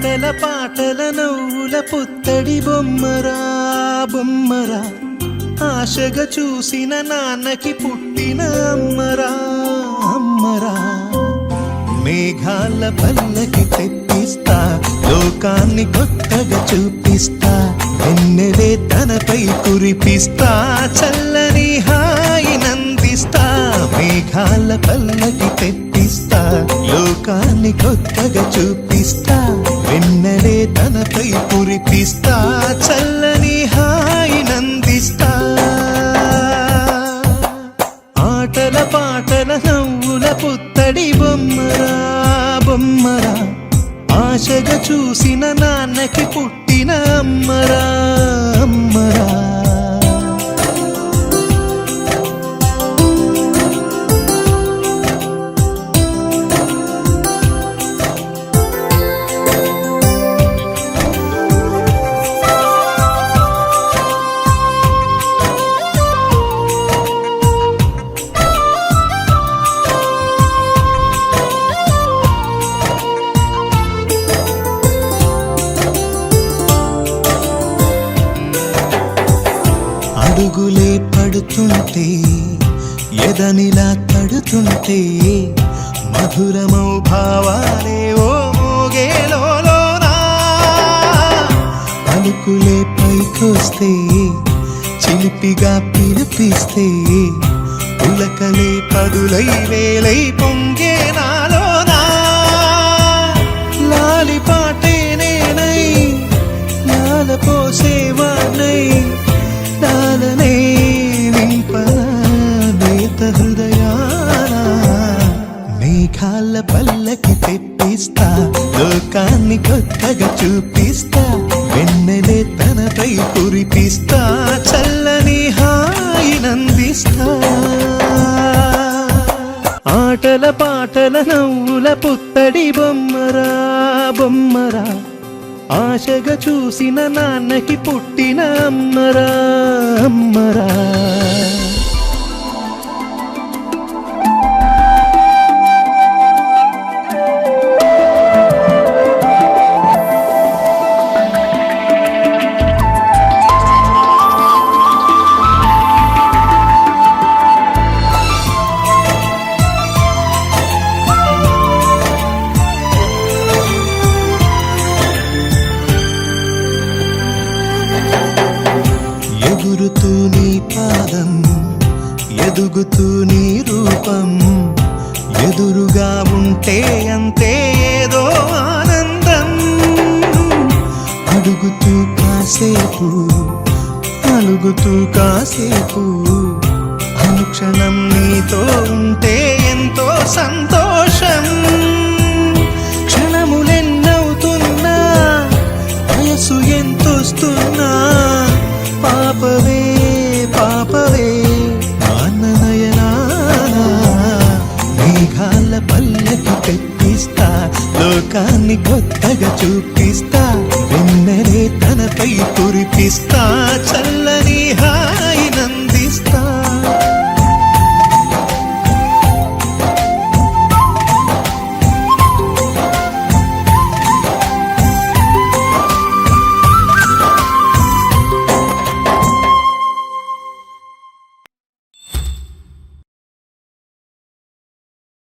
ఆటల పాటల నవ్వుల పుత్తడి బొమ్మరా బొమ్మరా, ఆశగా చూసిన నాన్నకి పుట్టిన అమ్మరా అమ్మరా. మేఘాల పల్లకి తెప్పిస్తా, లోకాన్ని కొత్తగా చూపిస్తా, వెన్నెలే తనపై కురిపిస్తా, చల్లని హాయినందిస్తా. మేఘాల పల్లకి తెప్పిస్తా, లోకాన్ని కొత్తగా చూపిస్తా, వెన్నెలే తనపై కురిపిస్తా, చల్లని హాయినందిస్తా. ఆటల పాటల నవ్వుల పుత్తడి బొమ్మరా బొమ్మరా, ఆశగా చూసిన నాన్నకి పుట్టిన అమ్మరా అమ్మరా. అడుగులే పడుతుంటే, ఎదనిలా తడుతుంటే, మధురమౌ భావాలే ఓ మోగేలోనా. పలుకులే పైకొస్తే, చిలిపిగా పిలిపిస్తే, పులకలే పదులై వేలై పొంగే నాలోనా. లాలి పాటే నేనై, లాల పోసేవానై, లాలనే నింపనా నేత హృదయాన. మేఘాల పల్లకి తెప్పిస్తా, లోకాన్ని కొత్తగా చూపిస్తా, వెన్నెలే తనపై కురిపిస్తా, చల్లని హాయినందిస్తా. ఆటల పాటల నవ్వుల పుత్తడి బొమ్మరా బొమ్మరా, ఆశగా చూసిన నాన్నకి పుట్టిన అమ్మరా అమ్మరా. ఎగురుతూ నీ పాదం, ఎదుగుతూ నీ రూపం, ఎదురుగా ఉంటే అంతే ఏదో ఆనందం. అడుగుతూ కాసేపు, అలుగుతూ కాసేపు, అనుక్షణం నీతో ఉంటే ఎంతో సంతోషం. క్షణములెన్నవుతున్నా, వయసు ఎంతొస్తున్నా, పాపవే పాపవే నాన్ననయనానా. మేఘాల పల్లకి తెప్పిస్తా, లోకాన్ని కొత్తగా చూపిస్తా, వెన్నెలే తనపై కురిపిస్తా, చల్ల